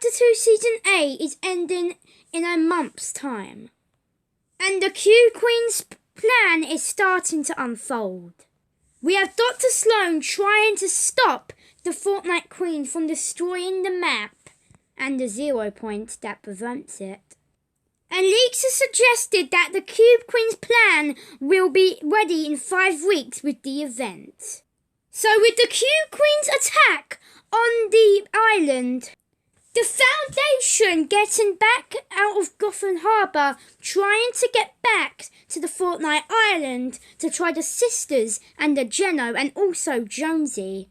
Chapter 2 Season 8 is ending in a month's time. And the Q Queen's plan is starting to unfold. We have Dr. Sloan trying to stop the Fortnite Queen from destroying the map and the 0 point that prevents it. And leaks have suggested that the Cube Queen's plan will be ready in 5 weeks with the event. So with the Cube Queen's attack on the island, the Foundation getting back out of Gotham Harbour, trying to get back to the Fortnite Island to try the sisters and the Geno and also Jonesy.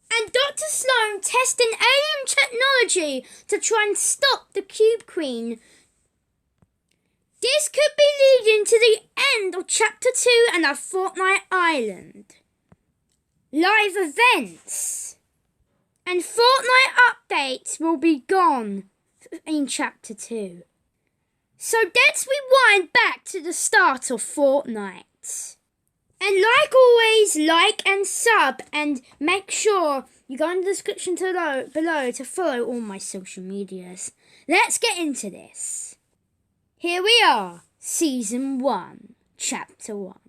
And Dr. Sloan testing alien technology to try and stop the Cube Queen. This could be leading to the end of Chapter 2 and our Fortnite Island. Live events and Fortnite updates will be gone in Chapter 2. So let's rewind back to the start of Fortnite. And like always, like and sub, and make sure you go in the description below to follow all my social medias. Let's get into this. Here we are, Season 1, Chapter 1.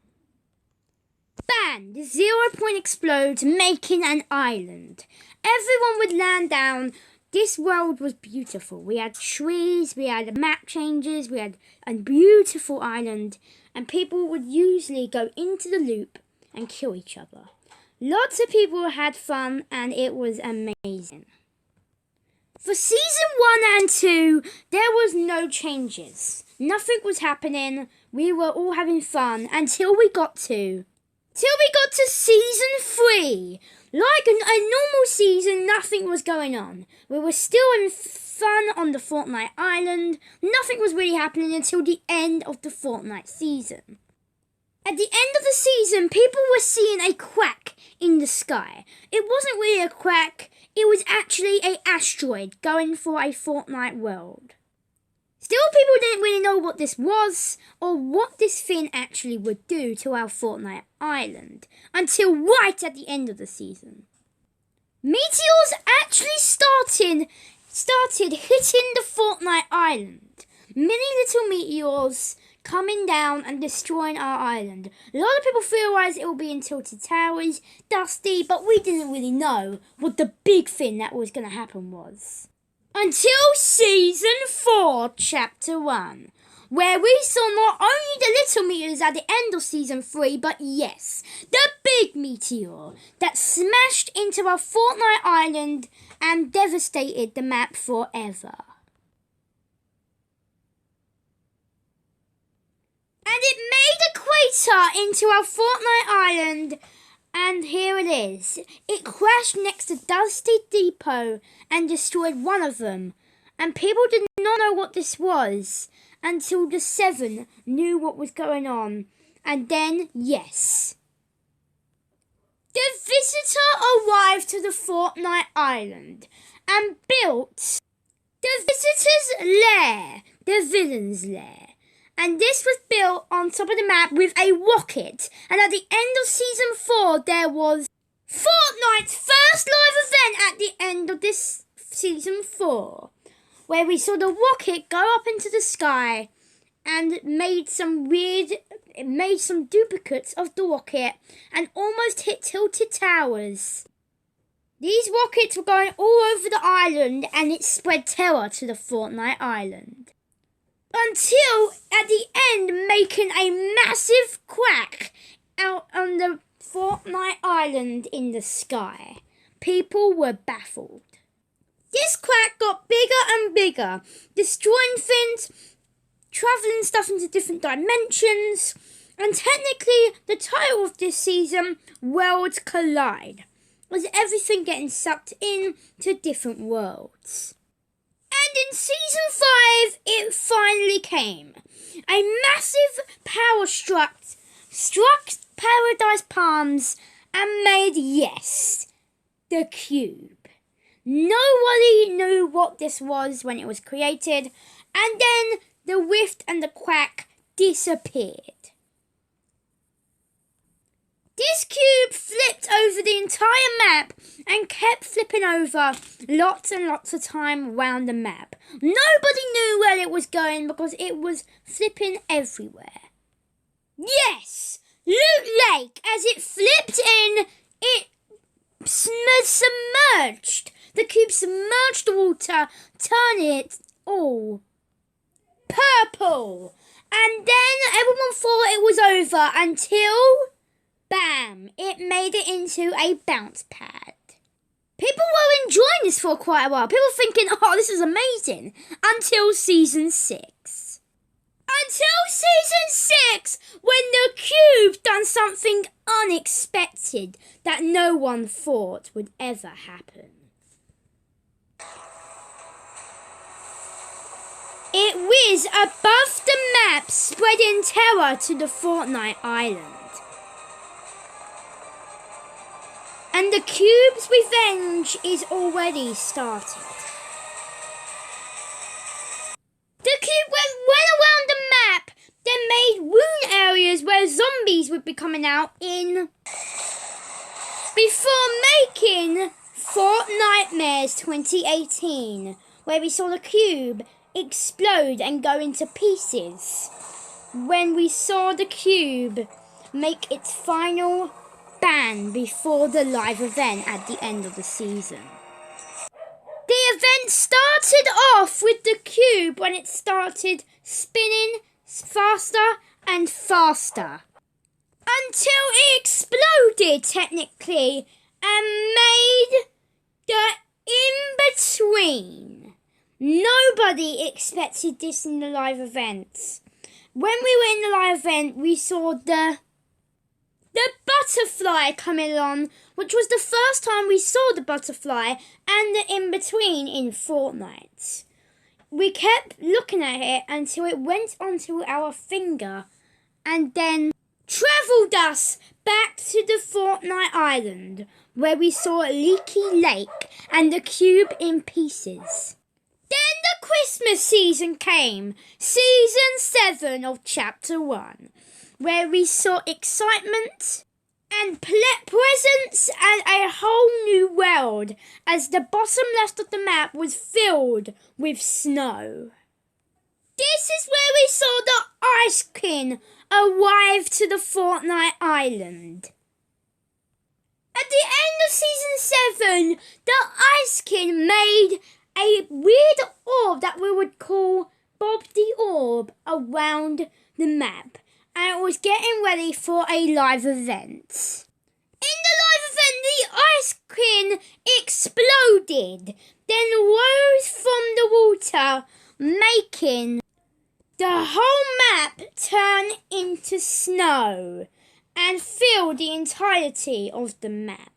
Bang! The 0 point explodes, making an island. Everyone would land down. This world was beautiful. We had trees, we had map changes, we had a beautiful island, and people would usually go into the loop and kill each other. Lots of people had fun, and it was amazing. For Season 1 and 2, there was no changes. Nothing was happening. We were all having fun until we got to Season 3. Like a normal season, nothing was going on. We were still having fun on the Fortnite Island. Nothing was really happening until the end of the Fortnite season. At the end of the season, people were seeing a quack in the sky. It wasn't really a quack. It was actually an asteroid going for a Fortnite world. Still, people didn't really know what this was or what this thing actually would do to our Fortnite Island until right at the end of the season. Meteors actually started hitting the Fortnite Island. Many little meteors coming down and destroying our island. A lot of people theorized it would be in Tilted Towers, Dusty, but we didn't really know what the big thing that was going to happen was. Until Season 4, Chapter 1, where we saw not only the little meteors at the end of Season 3, but yes, the big meteor that smashed into our Fortnite Island and devastated the map forever. And it made a crater into our Fortnite Island. And here it is. It crashed next to Dusty Depot and destroyed one of them. And people did not know what this was until the 7 knew what was going on. And then, yes, the visitor arrived to the Fortnite Island and built the visitor's lair, the villain's lair. And this was built on top of the map with a rocket. And at the end of Season 4, there was Fortnite's first live event at the end of this Season 4. Where we saw the rocket go up into the sky and made some duplicates of the rocket and almost hit Tilted Towers. These rockets were going all over the island and it spread terror to the Fortnite Island. Until, at the end, making a massive crack out on the Fortnite Island in the sky. People were baffled. This crack got bigger and bigger, destroying things, travelling stuff into different dimensions, and technically the title of this season, Worlds Collide, was everything getting sucked in to different worlds. And in Season 5, it finally came. A massive power struck Paradise Palms and made, yes, the cube. Nobody knew what this was when it was created, and then the rift and the crack disappeared. This cube flipped over the entire map and kept flipping over lots and lots of time around the map. Nobody knew where it was going because it was flipping everywhere. Yes! Loot Lake, as it flipped in, it submerged. The cube submerged the water, turning it all purple. And then everyone thought it was over until, bam, it made it into a bounce pad. People were enjoying this for quite a while. People were thinking, oh, this is amazing. Until season 6. Until season 6, when the cube done something unexpected that no one thought would ever happen. It whizzed above the map, spreading terror to the Fortnite island. And the cube's revenge is already started. The cube went around the map, then made wound areas where zombies would be coming out in, before making Fortnite 2018, where we saw the cube explode and go into pieces. When we saw the cube make its final ban before the live event at the end of the season. The event started off with the cube when it started spinning faster and faster until it exploded technically and made the in-between. Nobody expected this in the live events. When we were in the live event, we saw the butterfly coming on, which was the first time we saw the butterfly and the in-between in Fortnite. We kept looking at it until it went onto our finger and then travelled us back to the Fortnite island, where we saw a leaky lake and the cube in pieces. Then the Christmas season came, season 7 of chapter 1, where we saw excitement and presents and a whole new world as the bottom left of the map was filled with snow. This is where we saw the Ice King arrive to the Fortnite island. At the end of season 7, the Ice King made a weird orb that we would call Bob the Orb around the map, and it was getting ready for a live event. In the live event, the Ice King exploded, then rose from the water, making the whole map turn into snow and fill the entirety of the map.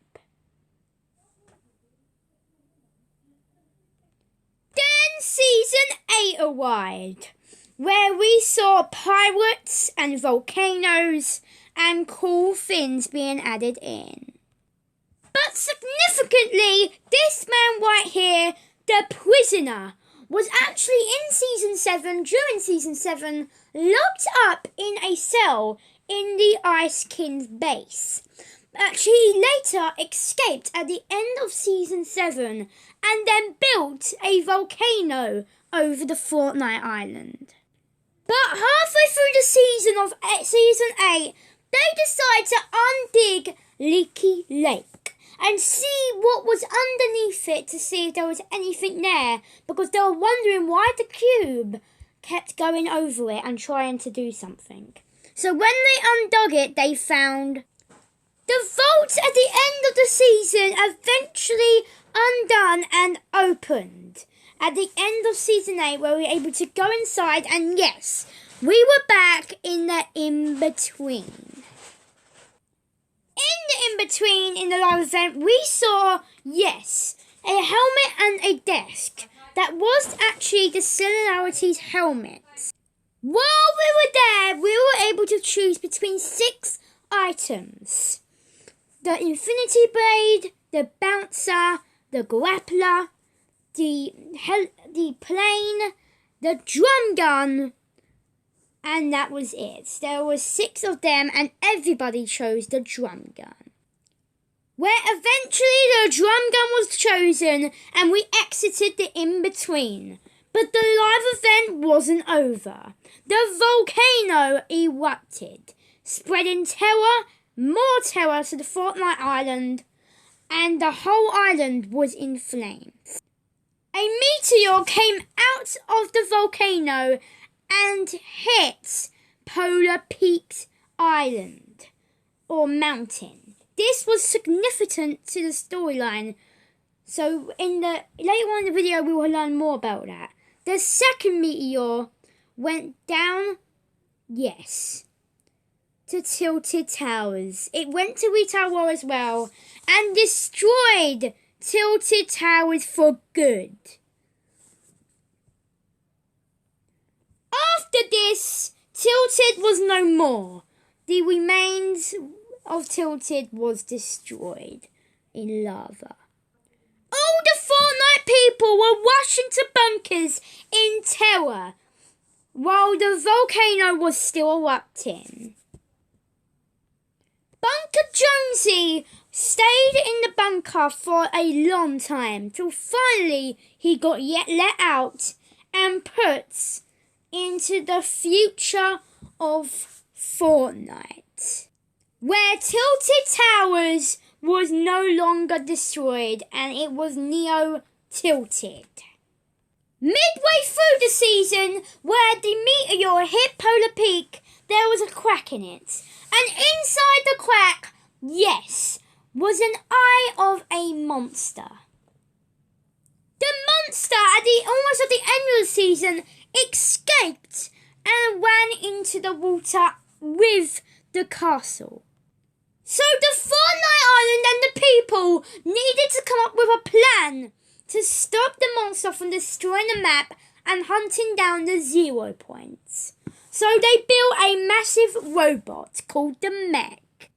Then season 8 arrived, where we saw pirates and volcanoes and cool things being added in. But significantly, this man right here, the prisoner, was actually in season 7, during season 7, locked up in a cell in the Ice King's base. Actually, later escaped at the end of season 7 and then built a volcano over the Fortnite island. But halfway through the season of season 8, they decided to undig Leaky Lake and see what was underneath it to see if there was anything there, because they were wondering why the cube kept going over it and trying to do something. So when they undug it, they found the vault at the end of the season eventually undone and opened. At the end of season 8, where we were able to go inside, and yes, we were back in the in-between. In the in-between, in the live event, we saw, yes, a helmet and a desk. That was actually the Similarities helmets. While we were there, we were able to choose between 6 items. The Infinity Blade, the Bouncer, the Grappler, the plane, the drum gun, And that was it. There were 6 of them and everybody chose the drum gun. Where eventually the drum gun was chosen and we exited the in-between. But the live event wasn't over. The volcano erupted, spreading terror, more terror to the Fortnite island, and the whole island was in flames. A meteor came out of the volcano and hit Polar Peaks Island, or mountain. This was significant to the storyline, so later on in the video we will learn more about that. The second meteor went down, yes, to Tilted Towers. It went to Wee Tower as well and destroyed Tilted Towers for good. After this, Tilted was no more. The remains of Tilted was destroyed in lava. All the Fortnite people were rushing to bunkers in terror while the volcano was still erupting. Bunker Jonesy stayed in the bunker for a long time till finally he got let out and put into the future of Fortnite, where Tilted Towers was no longer destroyed and it was neo-tilted. Midway through the season, where the meteor hit Polar Peak, there was a crack in it. And inside the crack, yes, was an eye of a monster. The monster, almost at the end of the season, escaped and ran into the water with the castle. So the Fortnite Island and the people needed to come up with a plan to stop the monster from destroying the map and hunting down the 0 points. So they built a massive robot called the Mech.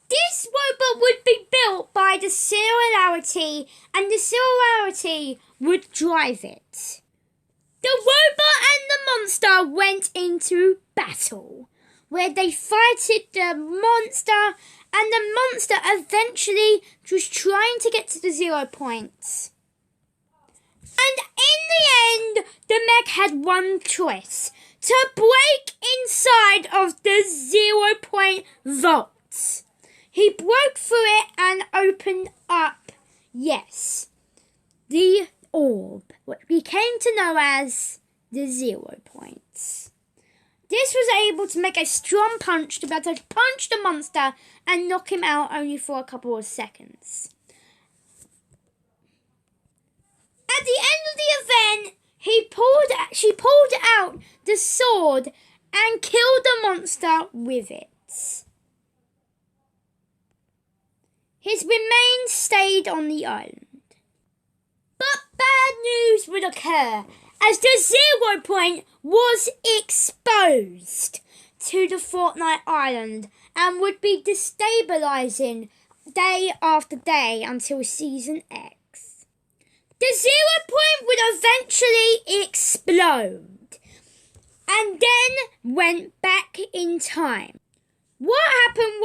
This robot would be built by the Singularity and the Singularity would drive it. The robot and the monster went into battle, where they fighted the monster, and the monster eventually was trying to get to the 0 points. And in the end, the Mech had one choice: to break inside of the 0 point vault. He broke through it and opened up, yes, the orb, what we came to know as the 0 points. This was able to make a strong punch to be able to punch the monster and knock him out only for a couple of seconds. At the end of the event, she pulled out the sword and killed the monster with it. His remains stayed on the island. But bad news would occur as the 0 point was exposed to the Fortnite island and would be destabilizing day after day until Season X. The 0 point would eventually explode and then went back in time. What happened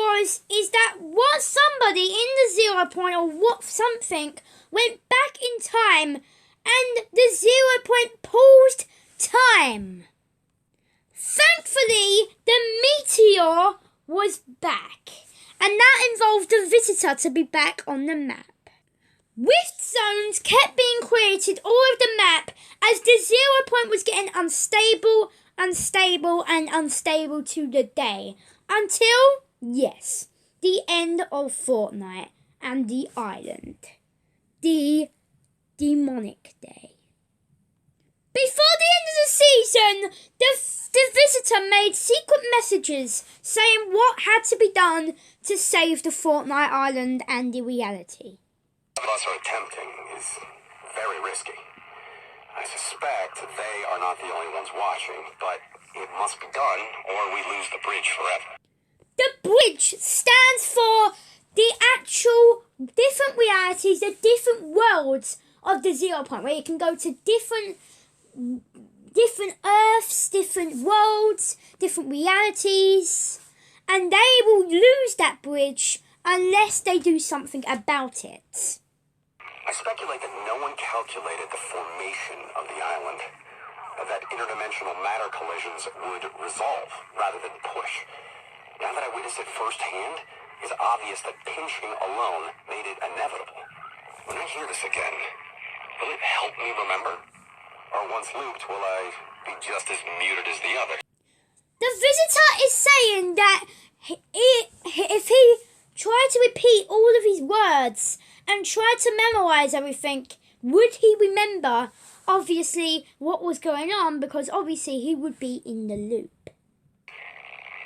is that somebody in the 0 point or something went back in time and the 0 point paused time. Thankfully, the meteor was back, and that involved the visitor to be back on the map. Rift zones kept being created all over the map as the 0 point was getting unstable to the day. Until, yes, the end of Fortnite and the island. The demonic day. Before the end of the season, the visitor made secret messages saying what had to be done to save the Fortnite island and the reality. What us are attempting is very risky. I suspect they are not the only ones watching, but it must be done or we lose the bridge forever. The bridge stands for the actual different realities, the different worlds of the 0 point, where you can go to different different Earths, different worlds, different realities, and they will lose that bridge unless they do something about it. I speculate that no one calculated the formation of the island, that interdimensional matter collisions would resolve rather than push. Now that I witnessed it firsthand, it's obvious that pinching alone made it inevitable. When I hear this again, will it help me remember? Or once looped, will I be just as muted as the other? The visitor is saying that if he tried to repeat all of his words and tried to memorize everything, would he remember, obviously, what was going on? Because obviously he would be in the loop.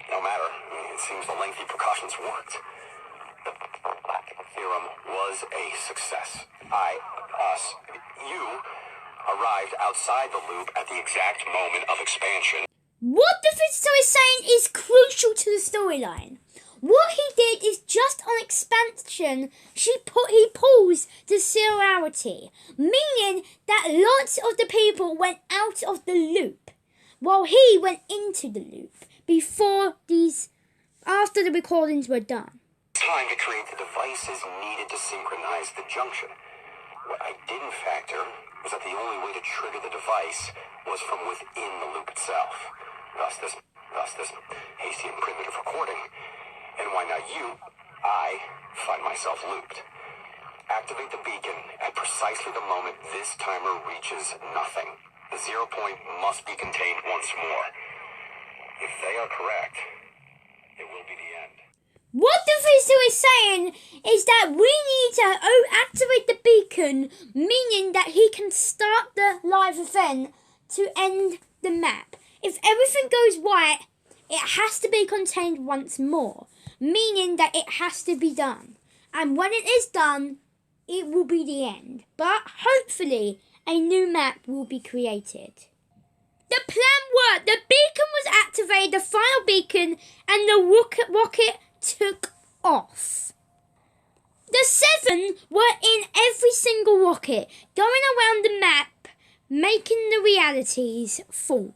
No matter. It seems the lengthy precautions worked. The theorem was a success. You arrived outside the loop at the exact moment of expansion. What the visitor is saying is crucial to the storyline. What he did is just on expansion, he paused the singularity, meaning that lots of the people went out of the loop, while he went into the loop after the recordings were done. Time to create the devices needed to synchronize the junction. What I didn't factor was that the only way to trigger the device was from within the loop itself. Thus this hasty and primitive recording. And why not I find myself looped. Activate the beacon at precisely the moment this timer reaches nothing. The 0 point must be contained once more. If they are correct, it will be the end. What the visitor is saying is that we need to activate the beacon, meaning that he can start the live event to end the map. If everything goes right, it has to be contained once more, meaning that it has to be done. And when it is done, it will be the end. But hopefully, a new map will be created. The plan worked. The beacon was activated, the final beacon, and the rocket took off. The 7 were in every single rocket, going around the map, making the realities form.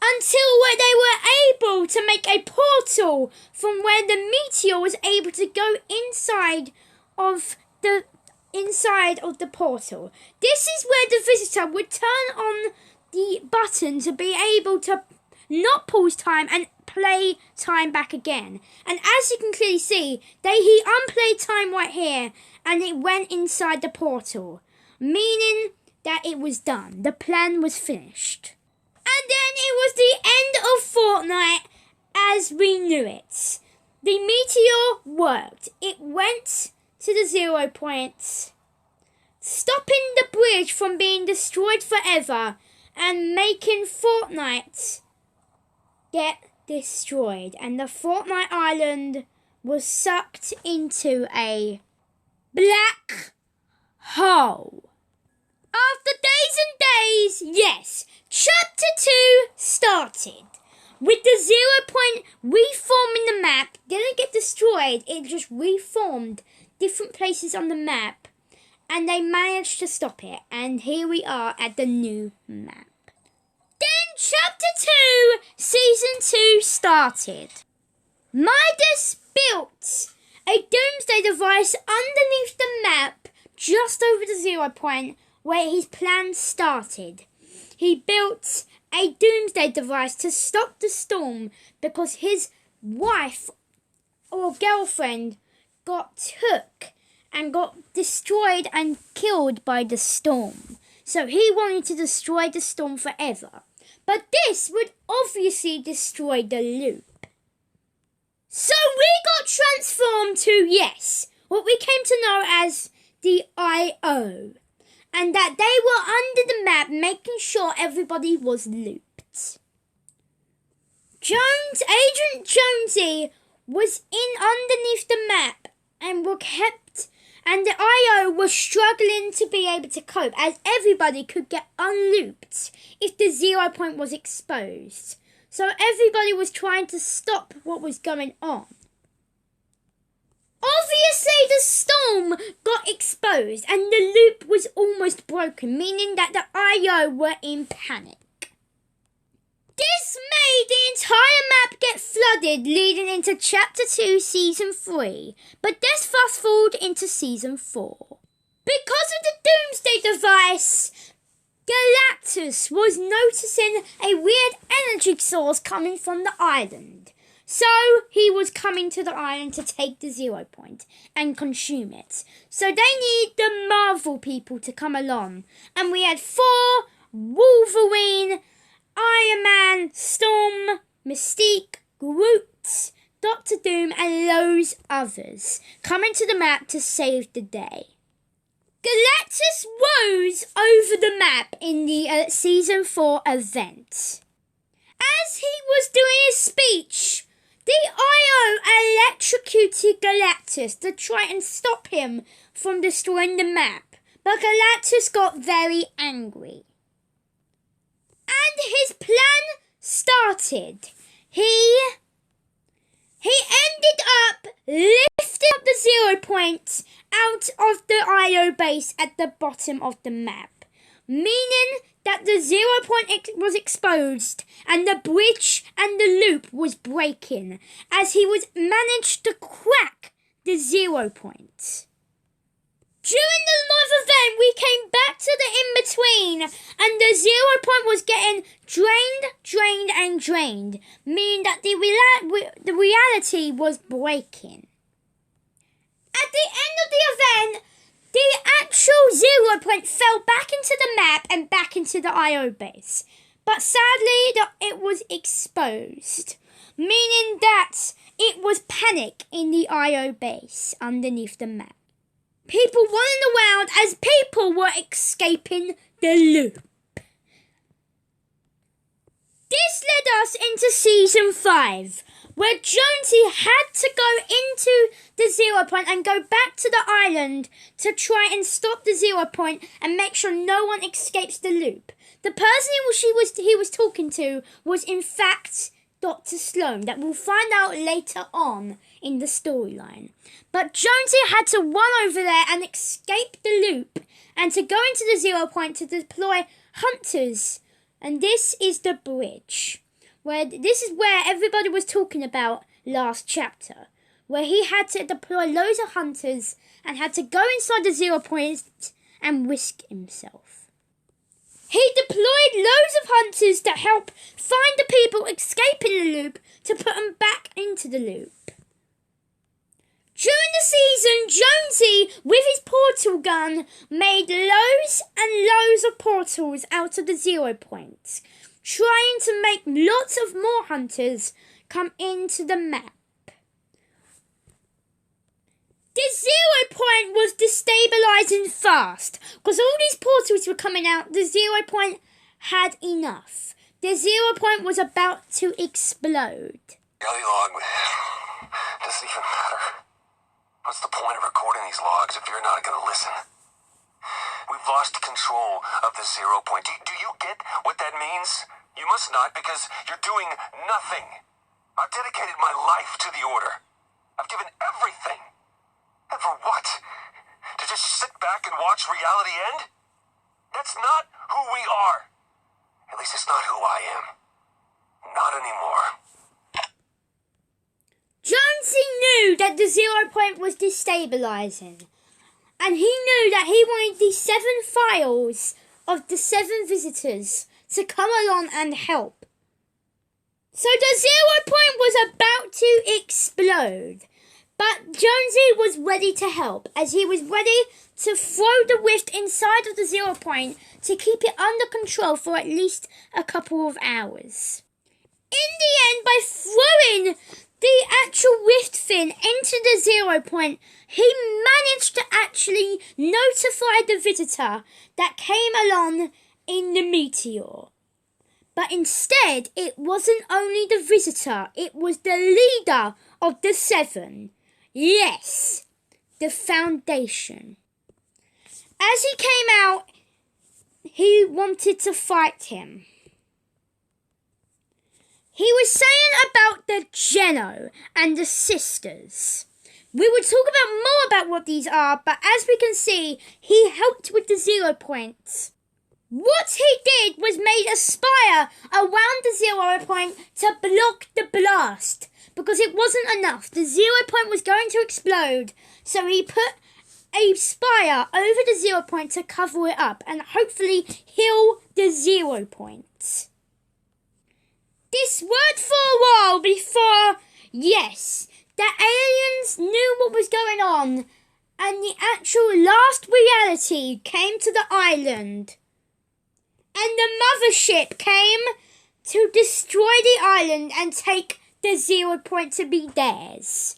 Until where they were able to make a portal from where the meteor was able to go inside of the portal. This is where the visitor would turn on the button to be able to not pause time and play time back again. And as you can clearly see, he unplayed time right here and it went inside the portal, meaning that it was done. The plan was finished. And then it was the end of Fortnite as we knew it. The meteor worked. It went to the 0 point, stopping the bridge from being destroyed forever and making Fortnite get destroyed. And the Fortnite island was sucked into a black hole. After days and days, yes, Chapter 2 started. With the 0 point reforming the map, didn't get destroyed, it just reformed different places on the map. And they managed to stop it. And here we are at the new map. Then Chapter 2, Season 2 started. Midas built a doomsday device underneath the map, just over the 0 point, where his plan started. He built a doomsday device to stop the storm because his wife or girlfriend got took and got destroyed and killed by the storm. So he wanted to destroy the storm forever. But this would obviously destroy the loop. So we got transformed to, yes, what we came to know as the I.O. And that they were under the map making sure everybody was looped. Agent Jonesy was in underneath the map and the I.O. was struggling to be able to cope as everybody could get unlooped if the 0 point was exposed. So everybody was trying to stop what was going on. Obviously, the storm got exposed and the loop was almost broken, meaning that the I.O. were in panic. This made the entire map get flooded, leading into Chapter 2, Season 3. But let's fast forward into Season 4. Because of the Doomsday device, Galactus was noticing a weird energy source coming from the island. So he was coming to the island to take the 0 point and consume it. So they need the Marvel people to come along. And we had Thor, Wolverine, Iron Man, Storm, Mystique, Groot, Doctor Doom and loads others coming to the map to save the day. Galactus rose over the map in the Season 4 event. As he was doing his speech, the IO electrocuted Galactus to try and stop him from destroying the map, but Galactus got very angry. And his plan started. He ended up lifting up the 0 point out of the IO base at the bottom of the map, meaning that the 0 point was exposed and the bridge and the loop was breaking as he was managed to crack the 0 point. During the live event, we came back to the in-between and the 0 point was getting drained, meaning that the reality was breaking. At the end of the event, the actual 0 point fell back into the map and back into the IO base. But sadly, it was exposed, meaning that it was panic in the IO base underneath the map. People running around as people were escaping the loop. This led us into Season 5, where Jonesy had to go into the 0 point and go back to the island to try and stop the 0 point and make sure no one escapes the loop. The person he was talking to was in fact Dr. Sloan, that we'll find out later on in the storyline. But Jonesy had to run over there and escape the loop and to go into the 0 point to deploy hunters. And this is the bridge. This is where everybody was talking about last chapter, where he had to deploy loads of hunters and had to go inside the 0 point and risk himself. He deployed loads of hunters to help find the people escaping the loop to put them back into the loop. During the season, Jonesy, with his portal gun, made loads and loads of portals out of the 0 point, trying to make lots of more hunters come into the map. The 0 point was destabilizing fast, because all these portals were coming out. The 0 point had enough. The 0 point was about to explode. Daily log doesn't even matter. What's the point of recording these logs if you're not going to listen? We've lost control of the 0 point. Do you get what that means? You must not, because you're doing nothing. I've dedicated my life to the Order. I've given everything. And for what? To just sit back and watch reality end? That's not who we are. At least it's not who I am. Not anymore. Jonesy knew that the 0 point was destabilizing. And he knew that he wanted the 7 files of the 7 visitors to come along and help. So the 0 point was about to explode. But Jonesy was ready to help, as he was ready to throw the rift inside of the 0 point to keep it under control for at least a couple of hours. In the end, by throwing the actual rift fin into the 0 point, he managed to actually notify the visitor that came along in the meteor. But instead, it wasn't only the visitor, it was the leader of the 7. Yes, the Foundation. As he came out, he wanted to fight him. He was saying about the Geno and the sisters. We will talk about more about what these are, but as we can see, he helped with the 0 points. What he did was made a spire around the 0 point to block the blast. Because it wasn't enough. The 0 point was going to explode. So he put a spire over the 0 point to cover it up and hopefully heal the 0 point. This worked for a while before, yes, the aliens knew what was going on and the actual last reality came to the island. And the mothership came to destroy the island and take the 0 point to be theirs.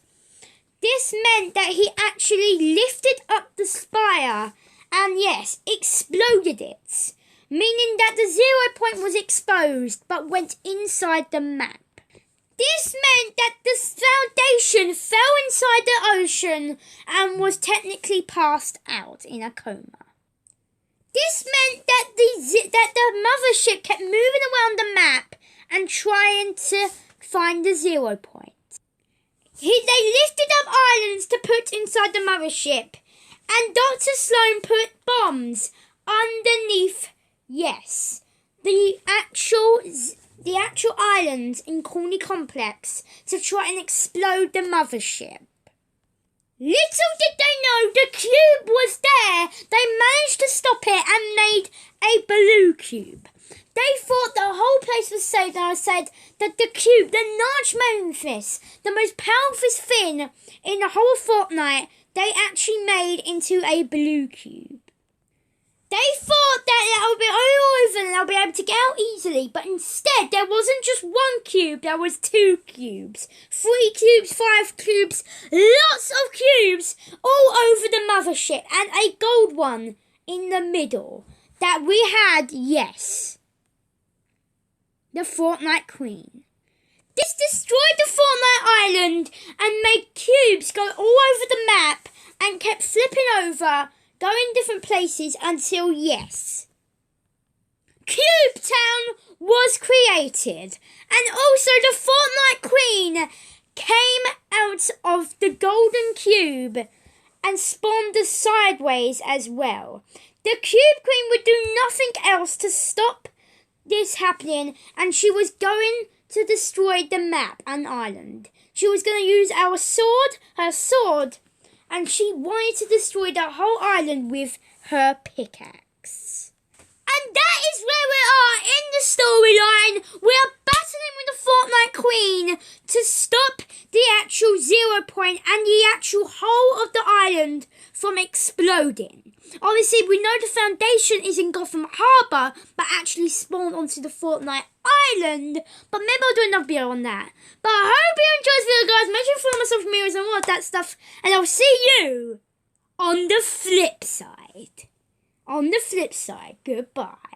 This meant that he actually lifted up the spire and, yes, exploded it, meaning that the 0 point was exposed but went inside the map. This meant that the foundation fell inside the ocean and was technically passed out in a coma. This meant that the mothership kept moving around the map and trying to find the 0 point. They lifted up islands to put inside the mothership, and Dr. Sloan put bombs underneath, yes, the actual islands in Corny Complex to try and explode the mothership. Little did they know the cube was there. They managed to stop it and made a blue cube. They thought the whole place was safe, and I said that the cube, the large Memphis, the most powerful thing in the whole Fortnite, they actually made into a blue cube. They thought that would be all over and they'll be able to get out easily, but instead there wasn't just one cube, there was 2 cubes, 3 cubes, 5 cubes, lots of cubes all over the mothership, and a gold one in the middle that we had, yes, the Fortnite Queen. This destroyed the Fortnite Island and made cubes go all over the map and kept flipping over, going different places until, yes, Cube Town was created. And also the Fortnite Queen came out of the golden cube and spawned the sideways as well. The Cube Queen would do nothing else to stop this happening, and she was going to destroy the map and island. She was going to use her sword, and she wanted to destroy the whole island with her pickaxe. And that is where we are in the storyline. We are battling with the Fortnite Queen to stop the actual 0 point and the actual whole of the island from exploding. Obviously, we know the foundation is in Gotham Harbour, but actually spawned onto the Fortnite Island. But maybe I'll do another video on that. But I hope you enjoyed this video, guys. Make sure you follow my social medias and all of that stuff. And I'll see you on the flip side. On the flip side. Goodbye.